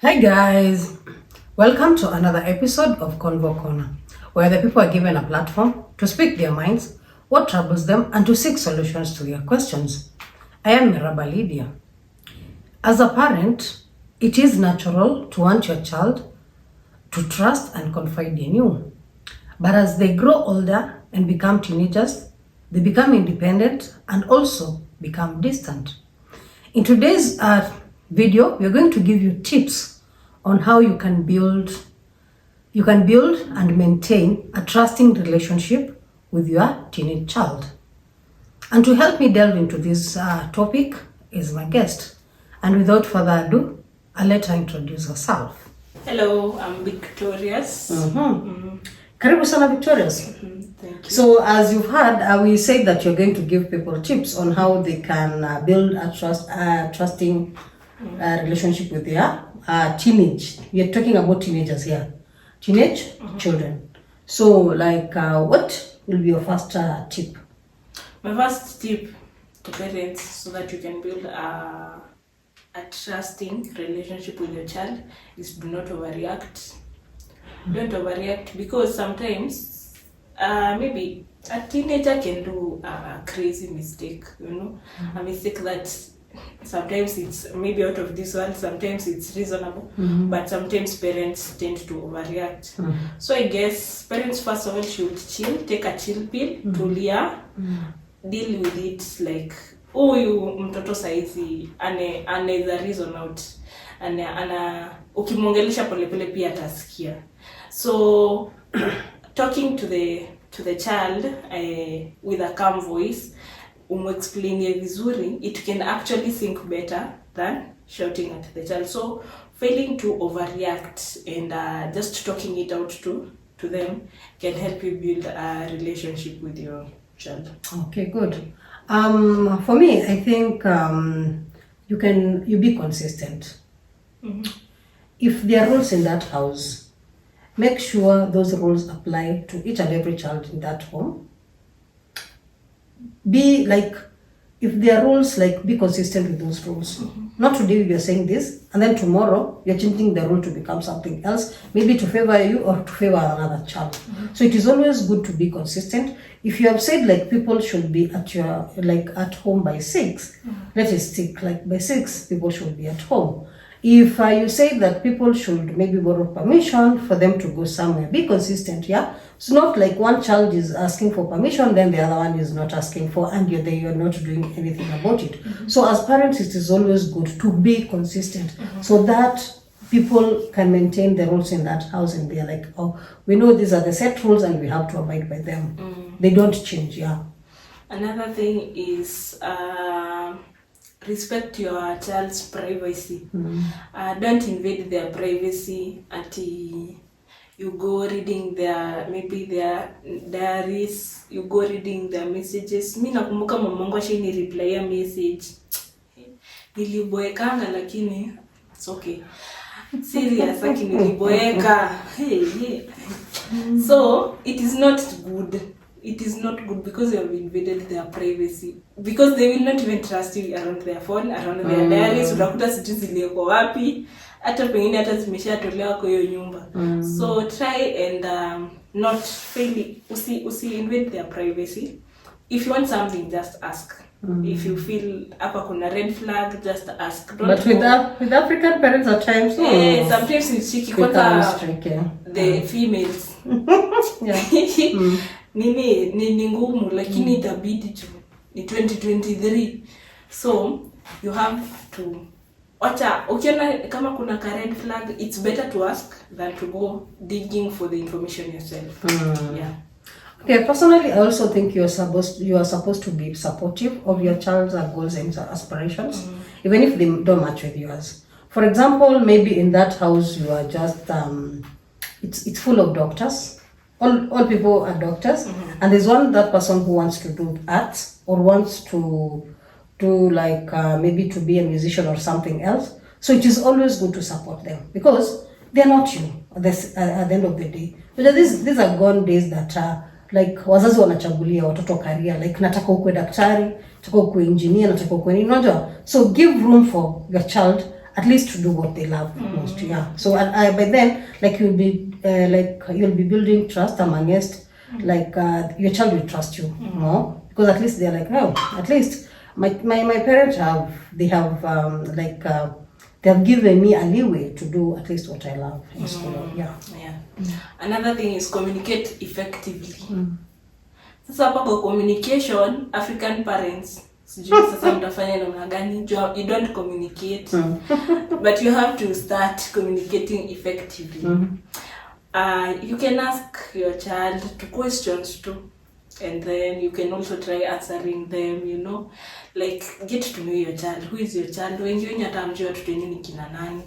Hi guys, welcome to another episode of Convo Corner, where the people are given a platform to speak their minds, what troubles them, and to seek solutions to their questions. I am Miraba Lydia. As a parent, it is natural to want your child to trust and confide in you. But as they grow older and become teenagers, they become independent and also become distant. In today's video, we're going to give you tips on how you can build and maintain a trusting relationship with your teenage child. And to help me delve into this topic is my guest. And without further ado, I'll let her introduce herself. Hello, I'm Victorious. Karibu sana Victorious. Thank you. So as you've heard, we said that you're going to give people tips on how they can build a trusting relationship with their teenage. We're talking about teenagers here. Teenage children. So what will be your first tip? My first tip to parents so that you can build a trusting relationship with your child is do not overreact. Don't overreact because sometimes maybe a teenager can do a crazy mistake, a mistake that sometimes it's maybe out of this world, sometimes it's reasonable, but sometimes parents tend to overreact. So I guess parents first of all should chill, take a chill pill, tulia, deal with it like huyu mtoto saizi anaweza reason out, ukimwongelesha polepole pia atasikia. So talking to the child with a calm voice, explaining vizuri, it can actually think better than shouting at the child. So failing to overreact and just talking it out to them can help you build a relationship with your child. Okay, good. For me, I think you be consistent. If there are rules in that house, make sure those rules apply to each and every child in that home. Be like, if there are rules, be consistent with those rules. Not today you're saying this, and then tomorrow you're changing the rule to become something else, maybe to favor you or to favor another child. So it is always good to be consistent. If you have said people should be at your at home by 6, let it stick. By 6, people should be at home. If you say that people should maybe borrow permission for them to go somewhere, be consistent, yeah? It's not like one child is asking for permission, then the other one is not asking for, and you're not doing anything about it. So as parents, it is always good to be consistent so that people can maintain the rules in that house and they're like, oh, we know these are the set rules and we have to abide by them. They don't change, yeah. Another thing is respect your child's privacy. Don't invade their privacy until you go reading their diaries, you go reading their messages. Mi nakumbuka mamangu ashini reply a message. Niliboekanga lakini it's okay. Serious, lakini niliboeka. Hey. So it is not good. It is not good because you have invaded their privacy. Because they will not even trust you around their phone, around their diaries. Utakuta sijui zilioko wapi. Hata pengine hata zimeshatolewa kwa hiyo nyumba. So try and not fail. Usi invade their privacy. If you want something, just ask. If you feel hapa kuna red flag, just ask. But with African parents at times, sometimes it's tricky. The females. Yeah. Nini ngumu lakini itabidi tu ni 2023, so you have to ukiona kama kuna red flag, it's better to ask than to go digging for the information yourself. Yeah. Okay, personally, I also think you are supposed to be supportive of your child's goals and aspirations, even if they don't match with yours. For example, maybe in that house you are just it's full of doctors. All people are doctors, and there's that person who wants to do arts or wants to do maybe to be a musician or something else. So it is always good to support them because they're not you at the end of the day. But these are gone days that wazazi wanachagulia watoto career, nataka ukue daktari, nataka ukue engineer, nataka ukue nini, unajua. So give room for your child at least to do what they love most. Yeah. So I by then, like you'll be building trust amongst your child will trust you more, because at least they're like, oh, at least my parents they have given me a leeway to do at least what I love in school. Yeah. Another thing is communicate effectively. Sasa hapa kwa communication, African parents sijui sasa mtafanya namna gani, you don't communicate but you have to start communicating effectively. You can ask your child two questions too, and then you can also try answering them, you know, like get to know your child. Who is your child? Wengi wenye atamjua watoto wenyu ni kina nani.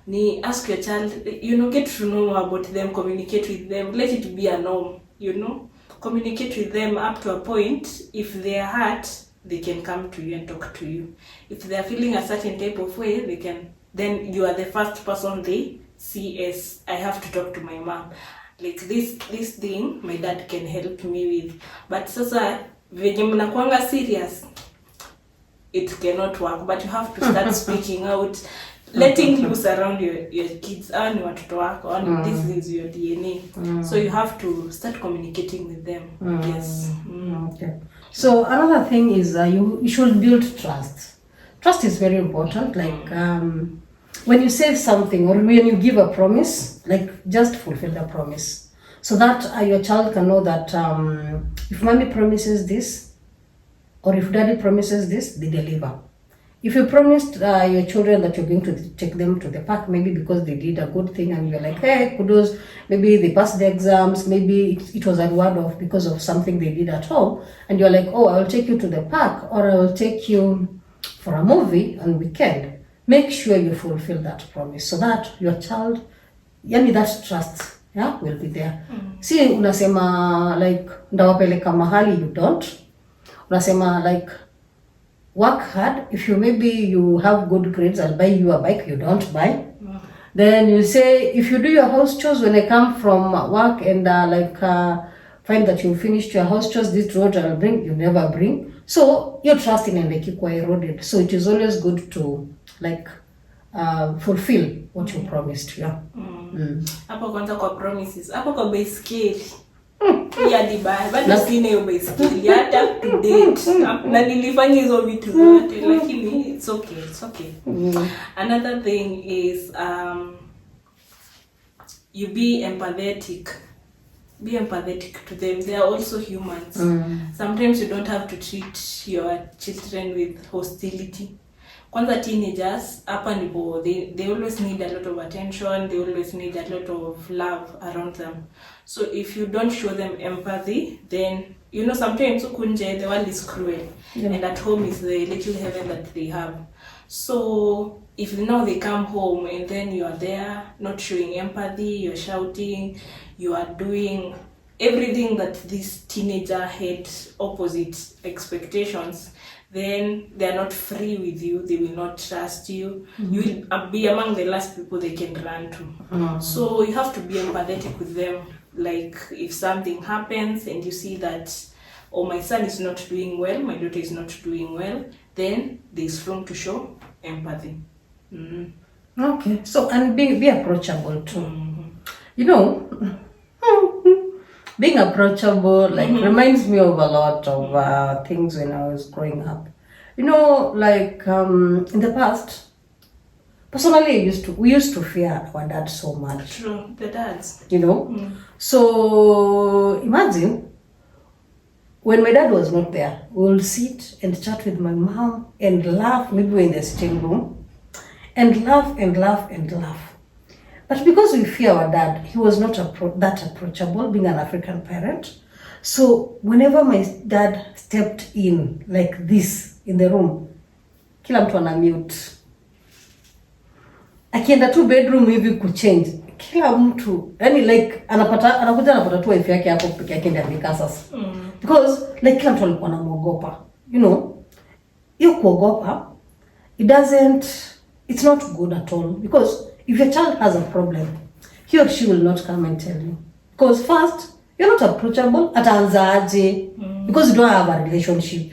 Ni ask your child, you know, get to know about them, communicate with them, let it be a norm, you know. Communicate with them up to a point. If they are hurt, they can come to you and talk to you. If they are feeling a certain type of way, they can, then you are the first person they see as, I have to talk to my mom. Like this thing my dad can help me with. But sasa venye mnakuanga serious, it cannot work. But you have to start speaking out, letting loose around your kids. Ni watoto wako, this is your DNA. So you have to start communicating with them. Yes. Okay. So another thing is you should build trust. Trust is very important. Like when you say something or when you give a promise, like just fulfill the promise, so that your child can know that if mommy promises this or if daddy promises this, they deliver. If you promised your children that you're going to take them to the park, maybe because they did a good thing and you're like, hey, kudos, maybe they passed the exams, maybe it was a word off because of something they did at home, and you're like, oh, I will take you to the park or I will take you for a movie on weekend. Make sure you fulfill that promise so that your child, that trust, will be there. Si unasema like ndawapeleka mahali, you don't. Unasema like work hard. If you have good grades, I'll buy you a bike. You don't buy. Then you say, if you do your house chores when I come from work and find that you finished your house chores, this road I'll bring, you never bring. So your trust in Endekikwa eroded. So it is always good to fulfill what you promised. Hapo kwanza kwa promises, hapo kwa baiskeli ya dibaya, bado sina hiyo baiskeli hata to date, na nilifanya hizo vitu zote, lakini it's okay. Another thing is you be empathetic to them. They are also humans. Sometimes you don't have to treat your children with hostility. Kwanza teenagers, hapa ndipo they always need a lot of attention, they always need a lot of love around them. So if you don't show them empathy, then you know sometimes ukunje the world is cruel, and at home is the little heaven that they have. So if now they come home and then you are there not showing empathy, you're shouting, you are doing everything that this teenager had opposite expectations, then they are not free with you, they will not trust you. You will be among the last people they can run to. So you have to be empathetic with them. Like if something happens and you see that, oh, my son is not doing well, my daughter is not doing well, then there's room to show empathy. Okay. So, and be approachable too. You know, being approachable reminds me of a lot of things when I was growing up. You know, like in the past, personally, we used to fear our dad so much. True, the dads. You know, so imagine when my dad was not there, we will sit and chat with my mom and laugh. Maybe we're in the sitting room and laugh and laugh and laugh. But because we fear our dad, he was not that approachable, being an African parent. So whenever my dad stepped in like this in the room, kila mtu ana mute. Akienda tu bedroom hivi kuchange, kila mtu yani like anakuja tu wife yake hapo peke yake ndio amekaa sasa. Because like kila mtu alikuwa anamuogopa. You know, hiyo kuogopa, it's not good at all, because if your child has a problem, he or she will not come and tell you. Because first, you're not approachable. Ataanza aje? Because you don't have a relationship.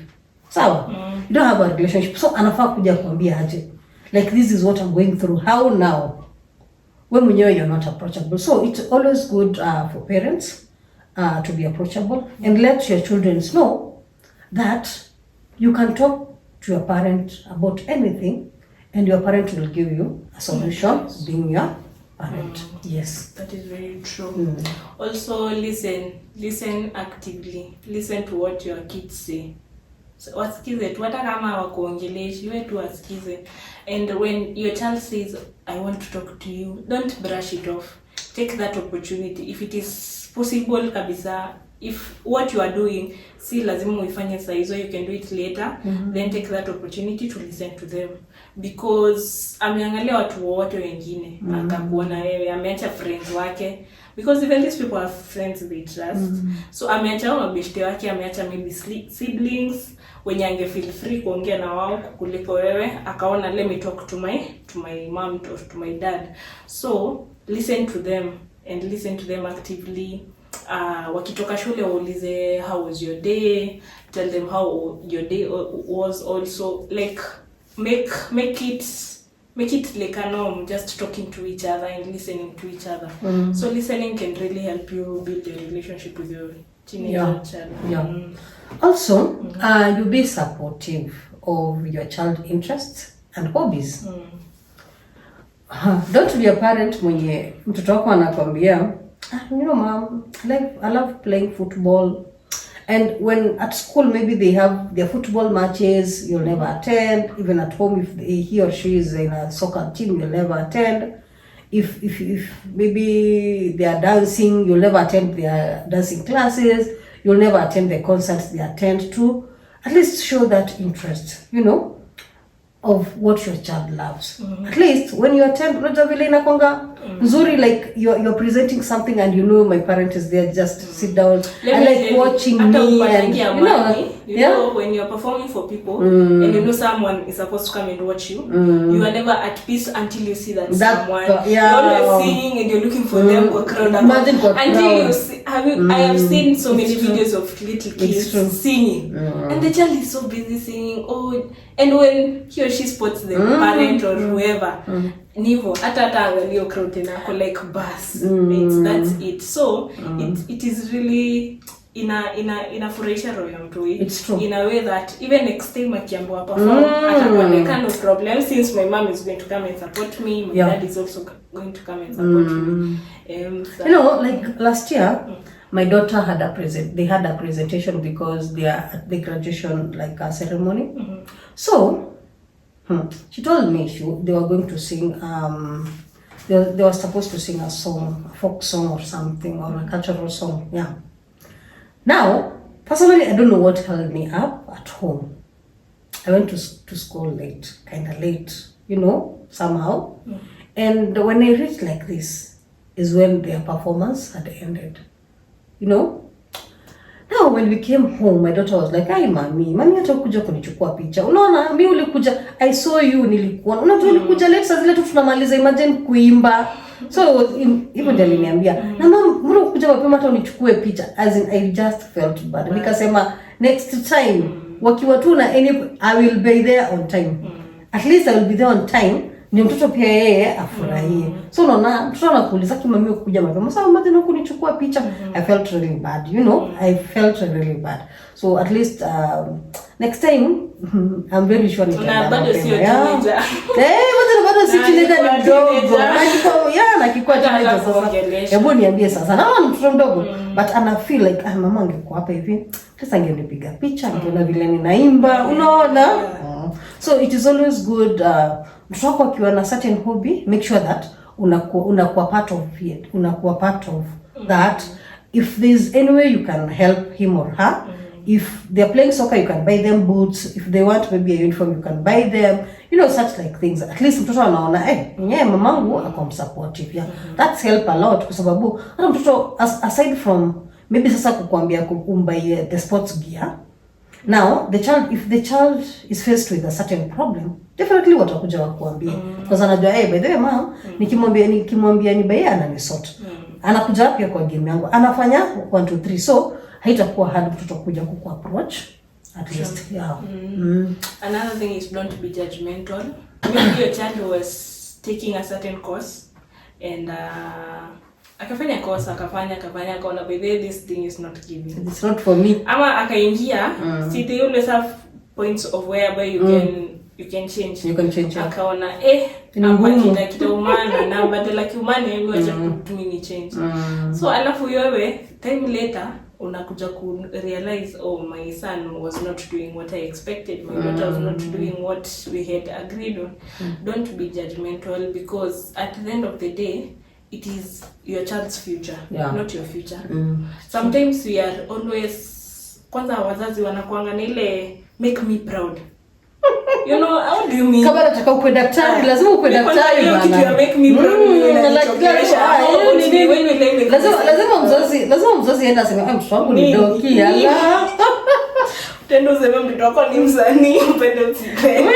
Sawa? You don't have a relationship. So anafaa kuja kuambia aje. like this is what I'm going through, how now? When mwenyewe you're not approachable. So it's always good for parents to be approachable and let your children know that you can talk to your parent about anything and your parent will give you a solution, being your parent. Yes. That is very true. Also listen actively. Listen to what your kids say. So, wasikize tu hata kama wakuongeleshi wewe tu wasikize. And when your child says I want to talk to you, don't brush it off. Take that opportunity if it is possible kabisa. If what you are doing si lazima uifanye saa hizo, you can do it later. Then take that opportunity to listen to them, because ameangalia watu wote wengine akakuona wewe, ameacha friends wake, because even these people are friends they trust. So ameacha mabeshte wake, ameacha maybe siblings wenye ange feel free kuongea na wao kuliko wewe, akaona let me talk to my mom or to my dad. So listen to them and listen to them actively. Wakitoka shule waulize how was your day, tell them how your day was also, like make it like a norm, just talking to each other and listening to each other. So listening can really help you build a relationship with your teenager child. Also you be supportive of your child interests and hobbies. Don't be a parent mwenye mtoto wako anakwambia you know mom, I love playing football, and when at school maybe they have their football matches, you'll never attend. Even at home, if he or she is in a soccer team, you'll never attend. If maybe they are dancing, you'll never attend their dancing classes. You'll never attend the concerts they attend to. At least show that interest, you know, of what your child loves. At least when you attend, unajua vile inakwanga nzuri, like you're presenting something and you know my parent is there, just sit down. I like watching me and you know when you're performing for people and you know someone is supposed to come and watch you, you are never at peace until you see that someone you're always singing and you're looking for them for crowd. Until you see, I have seen so many videos of little kids singing and the child is so busy singing, and when he or she spots the parent or whoever, nivo hata angalio crowd nako like bus, that's it. So it is really inafurahisha roho ya mtu in a way that even next time akiambiwa perform atakuwa like no problem, since my mom is going to come and support me, my dad is also going to come and support me. You know, like last year my daughter had they had a presentation because they are at the graduation like a ceremony. So she told me they were going to sing they were supposed to sing a song, a folk song or something, or a cultural song. Now personally I don't know what held me up at home. I went to school late, kind of late, you know, somehow. And when I reached like this is when their performance had ended, you know. Now when we came home, my daughter was like, "Ai mami hata kuja kunichukua picha. Unaona, mimi ulikuja, I saw you, nilikuwa. Unajua ulikuja late, sasa zile tu tunamaliza imagine kuimba." So even ndio aliniambia, "Na mama, mbona ukuja mapema hata unichukue picha?" As in I just felt bad. Nikasema next time wakiwa tu na I will be there on time. At least I will be there on time. Ndio mtoto pia yeye afurahie. So unaona mtoto anakuuliza kimami ukuja mapema. Sasa mama tena kunichukua picha. I felt really bad, you know. I felt really bad. So at least next time I'm very sure nitaenda bado sio teenager. Bado si teenager, ni mdogo. Na kikuwa teenager sasa. Hebu niambie sasa. Na mtoto mdogo but ana feel like mama angekuwa hapa hivi. Sasa angenipiga picha, angeona vile ninaimba, unaona? So it is always good mtoto wako akiwa na certain hobby, make sure that unakuwa part of it, unakuwa part of that. If there's any way you can help him or her, if they're playing soccer you can buy them boots, if they want maybe a uniform you can buy them, you know, such like things. At least mtoto anaona mamangu ako supportive. That's help a lot, kwa sababu hata mtoto aside from maybe sasa kukuambia kukumbuka the sports gear. Now if the child is faced with a certain problem, definitely watakuja wakuambia. Because anajua by the way mom, nikimwambia ni bae ananisort. Anakuja pia kwa game yangu. Anafanya 1 2 3. So haitakuwa hard mtoto kuja approach at least. Another thing is don't be judgmental. maybe your child was taking a certain course and akafanya course akafanya akaona by the way this thing is not giving, it's not for me, ama akaingia see they always have points of whereby you can change akaona hapa kitaumana na badala kiumane hivi wacha kutumini change so alafu wewe time later unakuja ku realize oh my son was not doing what I expected, my daughter was not doing what we had agreed on. Don't be judgmental, because at the end of the day it is your child's future, not your future. Sometimes we are always, kwanza wazazi wanakuanga na ile make me proud. You know, how do you mean? Kama nataka ukwe daktari, lazima ukwe daktari bana. Kitu ya make me proud. Lazima mzazi aenda aseme, mtoto wangu ni doki, ala. Tendo useme mtoto wako ni msanii, upende usipende.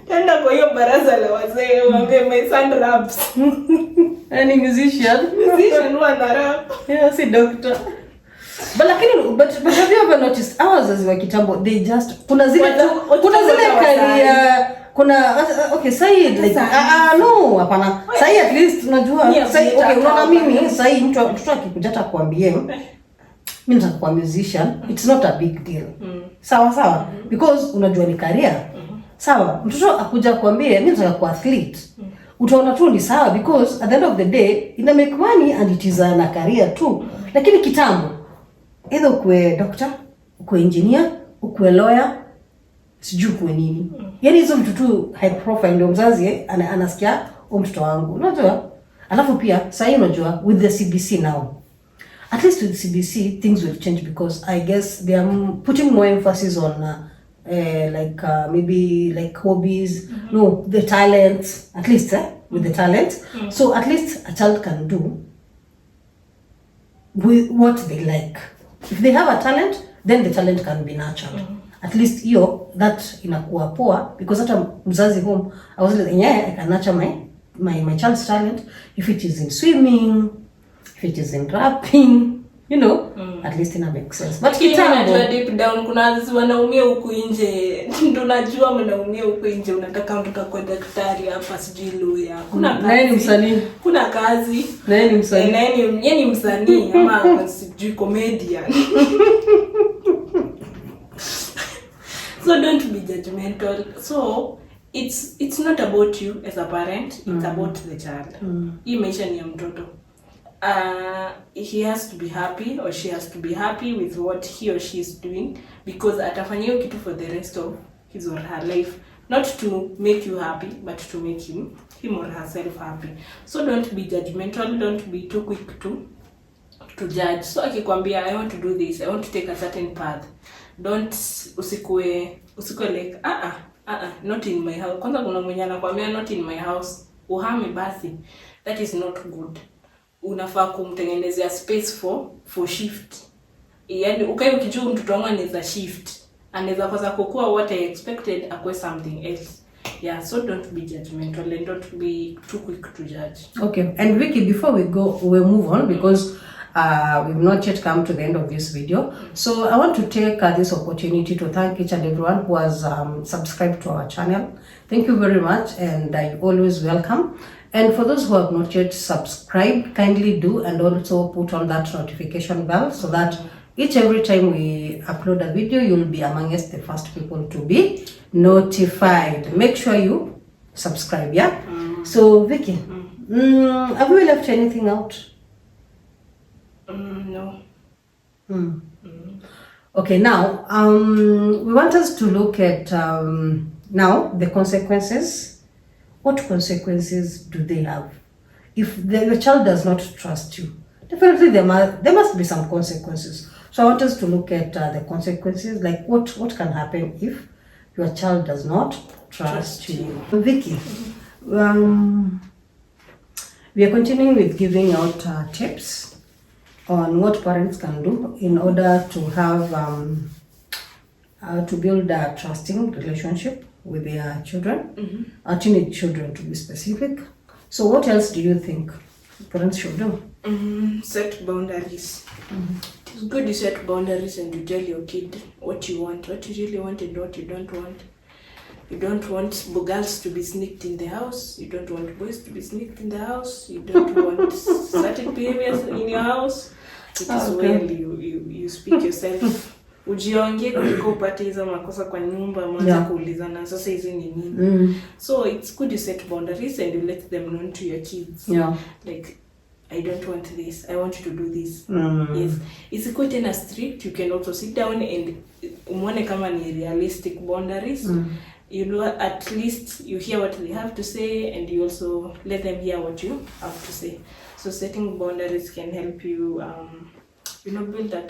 Tenda kwa hiyo baraza la wazee, uambie my son raps. Any musician wana rap. Yeah, si doctor. But have you ever noticed wazazi wa kitambo they just kuna zile career okay say like no hapana say at least unajua say okay unaona mimi say mtoto akikuja hata kuambie mimi nataka kuwa musician, it's not a big deal. Sawa because unajua ni career. Sawa mtoto akuja kuambie mimi nataka kuwa athlete, utaona tu ni sawa because at the end of the day ina make money and it is a career too. Lakini kitambo either ukwe doctor, ukwe engineer, ukwe lawyer, sijui ukwe nini. Yaani hizo vitu tu high profile ndio mzazi anasikia mtoto wangu. Unajua? Alafu pia sasa unajua with the CBC now. At least with CBC things will change because I guess they are putting more emphasis on maybe like hobbies, no, the talents, at least with the talents. So at least a child can do with what they like. If they have a talent, then the talent can be nurtured. At least that inakuwa poa because hata mzazi home I was like I can nurture my child's talent if it is in swimming, if it is in rapping, you know, at least ina make sense. But kitambo deep down kuna wazazi wanaumia huku nje. Ndio najua mnaumia huku nje, unataka mtoto kwa daktari hapa sijui lawyer. Kuna kazi. Nani msanii? Kuna kazi. Nani msanii? Nani msanii ama sijui comedian. So don't be judgmental. So it's not about you as a parent, it's about the child. Hii maisha ni ya mtoto. He has to be happy or she has to be happy with what he or she is doing because atafanya hiyo kitu for the rest of his or her life, not to make you happy but to make him or herself happy. So don't be judgmental, don't be too quick to judge. So akikwambia I want to do this, I want to take a certain path, don't usikue like not in my house. Kwanza kuna mwenye anakuambia not in my house, uhame basi, that is not good. Unafaa kumtengenezea space for shift. Yaani ukae ukijua mtoto wangu anaweza shift, anaweza kosa kukua what I expected akwe something else. Yeah, so don't be judgmental and don't be too quick to judge. Okay, and Vicky, before we move on because we've not yet come to the end of this video. So I want to take this opportunity to thank each and everyone who has subscribed to our channel. Thank you very much and you're always welcome. And for those who have not yet subscribed, kindly do and also put on that notification bell so that every time we upload a video, you'll be amongst the first people to be notified. Make sure you subscribe, yeah? So Vicky, have we left anything out? No. Okay, now we want us to look at now the consequences. What consequences do they have? If your child does not trust you, definitely there must be some consequences. So I want us to look at the consequences, like what can happen if your child does not trust you. Vicky, we are continuing with giving out tips on what parents can do in order to have to build a trusting relationship with their children, teenage children to be specific. So what else do you think parents should do? Set boundaries. It's good you set boundaries and you tell your kid what you want, what you really want and what you don't want. You don't want girls to be sneaked in the house. You don't want boys to be sneaked in the house. You don't want certain behaviors in your house. It is well you speak yourself. Ujiongee kuliko upate hizo makosa kwa nyumba mwanza kuulizana sasa hizi ni nini. So it's good you set boundaries and you let them know to your kids. Like, I don't want this. I want you to do this. Yes. Isikuwe tena strict. You can also sit down and umone kama ni realistic boundaries. You know, at least you hear what they have to say and you also let them hear what you have to say. So setting boundaries can help you, build a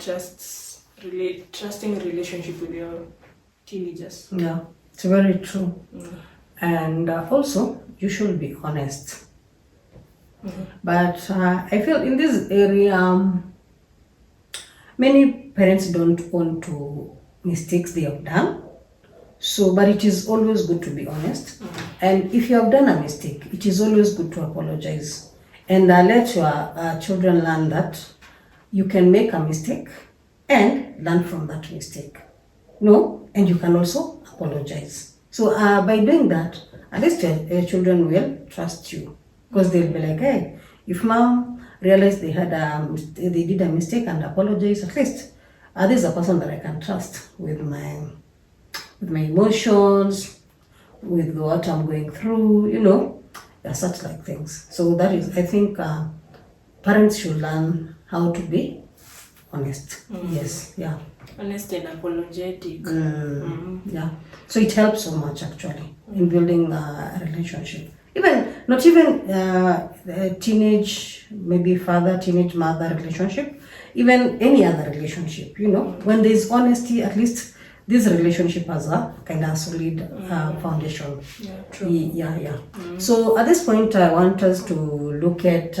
trusting relationship with your teenagers. Yeah, it's very true. And also, you should be honest. But I feel in this area, many parents don't own to mistakes they have done. So, but it is always good to be honest. And if you have done a mistake, it is always good to apologize. And let your children learn that you can make a mistake and learn from that mistake. And you can also apologize. So by doing that, at least your children will trust you. Because they'll be like, hey, if mom realized they did a mistake and apologize, at least this is a person that I can trust with my emotions, with what I'm going through, such like things. So that is, I think parents should learn how to be honest. Yes, yeah. Honest and apologetic. Yeah. So it helps so much actually in building a relationship. Not even a teenage, maybe teenage mother relationship, even any other relationship, when there's honesty, at least this relationship has a kind of solid foundation. Yeah, true. Yeah. So at this point, I want us to look at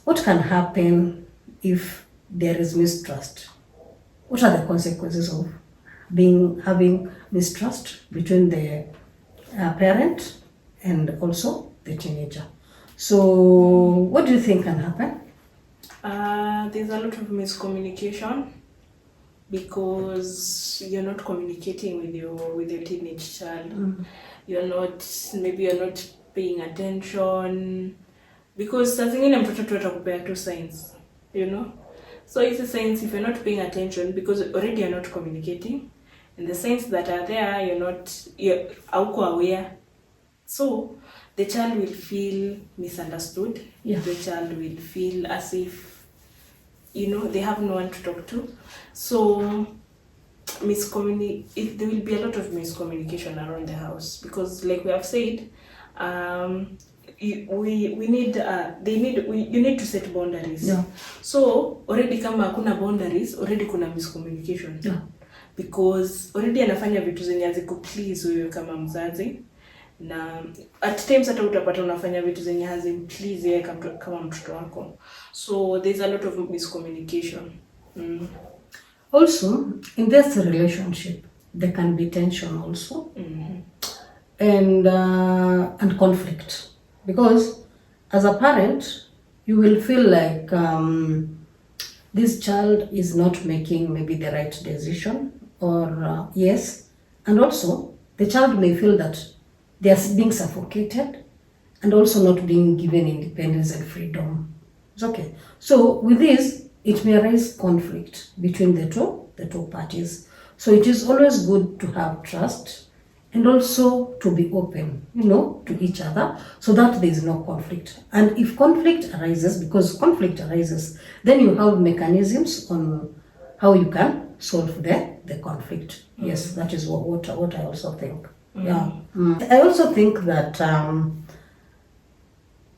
what can happen if there is mistrust. What are the consequences of having mistrust between the parent and also the teenager? So what do you think can happen? There's a lot of miscommunication because you're not communicating with your teenage child. You're not paying attention because saa zingine mtoto tu atakupea tu signs, So it's a signs if you're not paying attention because already you're not communicating, and the signs that are there you're aware. So the child will feel misunderstood. Yeah. The child will feel as if they have no one to talk to. So there will be a lot of miscommunication around the house because, like we have said, you need to set boundaries. Yeah. So already kama hakuna boundaries, already kuna miscommunication. Yeah. Because already anafanya vitu zenye hazikuplease wewe kama mzazi, na at times hata utapata unafanya vitu zenye hazimplease yeye kama mtoto wako. So there's a lot of miscommunication. Also, in this relationship, there can be tension also, and conflict. Because as a parent, you will feel like this child is not making maybe the right decision, or yes, and also the child may feel that they are being suffocated and also not being given independence and freedom. It's okay. So with this, it may arise conflict between the two parties. So it is always good to have trust and also to be open, to each other, so that there is no conflict. And if conflict arises, then you have mechanisms on how you can solve the conflict. Yes, that is what I also think. Yeah. I also think that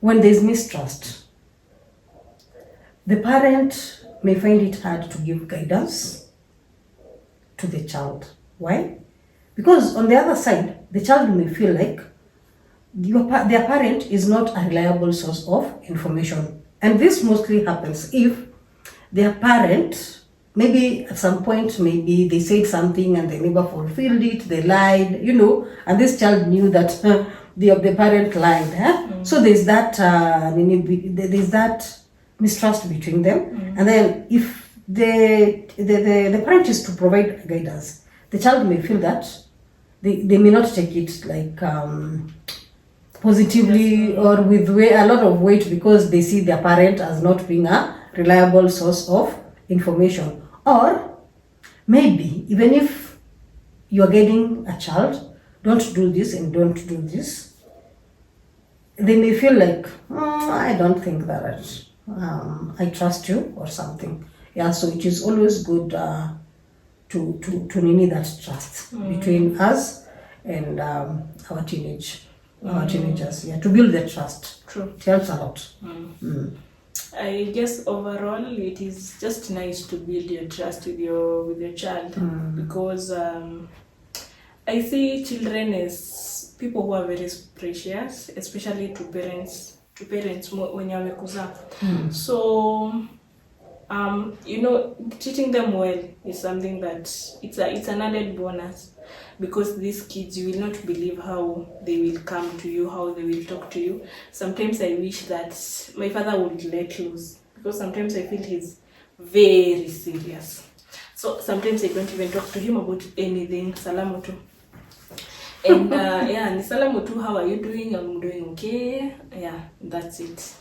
when there is mistrust, the parent may find it hard to give guidance to the child. Why? Because on the other side, the child may feel like their parent is not a reliable source of information. And this mostly happens if their parent, maybe at some point, maybe they said something and they never fulfilled it, they lied, and this child knew that the parent lied. So there's that mistrust between them. And then if the parent is to provide guidance, the child may feel that they may not take it like positively or with a lot of weight because they see their parent as not being a reliable source of information. Or maybe even if you're getting a child, don't do this and don't do this, they may feel like, I don't think that I trust you or something. Yeah, so it is always good to nini that trust between us and our teenagers. Yeah, to build the trust. True. It helps a lot. I guess overall it is just nice to build your trust with your child because I see children as people who are very precious, especially to parents when you're wamekuza. So treating them well is something that it's an added bonus, because these kids, you will not believe how they will come to you, how they will talk to you. Sometimes I wish that my father would let loose, because sometimes I feel he's very serious. So sometimes I don't even talk to him about anything. Salamu tu. And ni salamu tu, how are you doing? I'm doing okay. Yeah, that's it.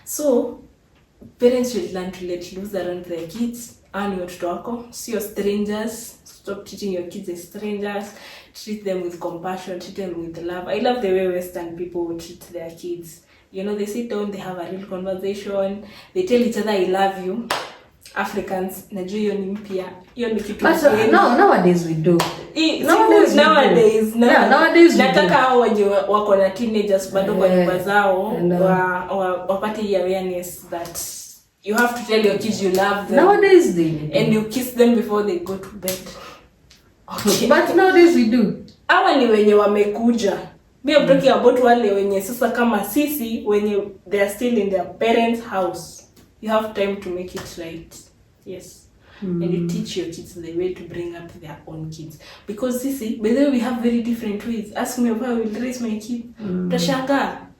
So parents should learn to let loose around their kids. And watoto wako sio strangers. Stop treating your kids as strangers. Treat them with compassion, treat them with love. I love the way Western people treat their kids. They sit down, they have a real conversation, they tell each other I love you. Africans, najua hiyo ni mpya. Hiyo ni kitu. But nowadays we do. Nowadays nataka hao wenye wako na teenagers bado kwa nyumba zao wapate hii awareness that you have to tell your kids you love them. Nowadays they do. And you kiss them before they go to bed. Okay. But nowadays we do. Hawa ni wenye wamekuja. We are talking about wale wenye sasa kama sisi wenye they are still in their parents' house. You have time to make it right. Yes. And you teach your kids the way to bring up their own kids. Because sisi, by the way, we have very different ways. Ask me how I will raise my kid.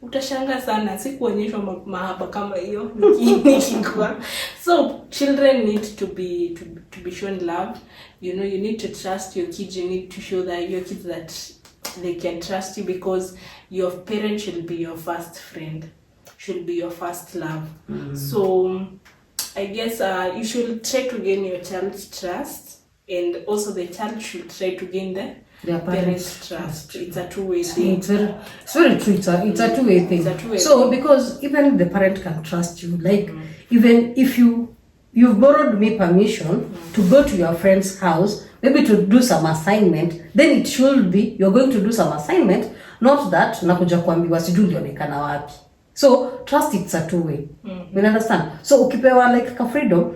Utashangaa sana. Sikuonyeshwa mahaba kama hiyo nikikuwa. So children need to be shown love. You need to trust your kids. You need to show that your kids that they can trust you, because your parent should be your first friend, should be your first love. So I guess you should try to gain your child's trust, and also the child should try to gain their parents' trust. It's a two-way thing. It's very true. It's a two-way thing. So because even the parent can trust you, like even if you've borrowed me permission to go to your friend's house, maybe to do some assignment, then it should be you're going to do some assignment, not that nakuja kuambiwa sijui ulionekana wapi. So trust, it's a two-way. You understand? So ukipewa like a freedom,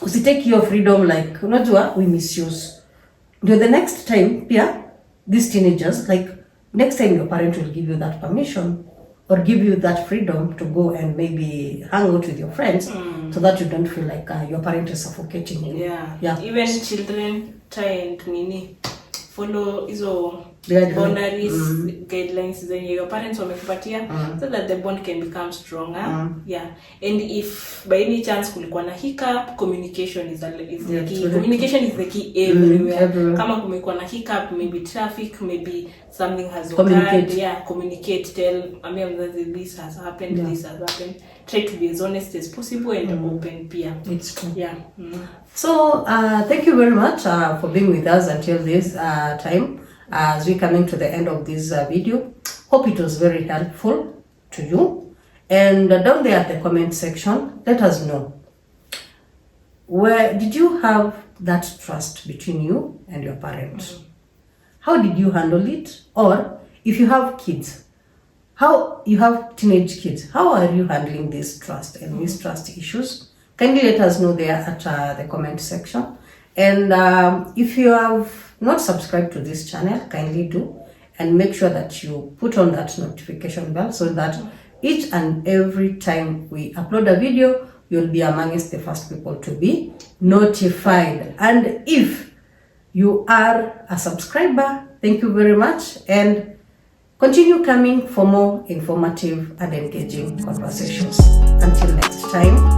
usitake your freedom like unajua we misuse. The next time pia these teenagers, like next time your parent will give you that permission or give you that freedom to go and maybe hang out with your friends, so that you don't feel like your parent is suffocating you. Yeah. Even children try and follow hizo boundaries, guidelines zenye your parents wamekupatia, so that the bond can become stronger. Yeah. And if by any chance kulikuwa na hiccup, communication is the key. Communication is the key everywhere. Kama kumekuwa na hiccup, maybe traffic, maybe something has occurred. Yeah, communicate, tell this has happened, this has happened. Try to be as honest as possible and open pia. It's true. Yeah. So thank you very much for being with us until this time. As we coming to the end of this video, hope it was very helpful to you. And down there at the comment section, let us know, where did you have that trust between you and your parent? How did you handle it? Or if you have kids, how you have teenage kids, how are you handling this trust and mistrust issues? Kindly let us know there at the comment section. And if you have not subscribed to this channel, kindly do, and make sure that you put on that notification bell, so that each and every time we upload a video, you'll be amongst the first people to be notified. And if you are a subscriber, thank you very much, and continue coming for more informative and engaging conversations. Until next time.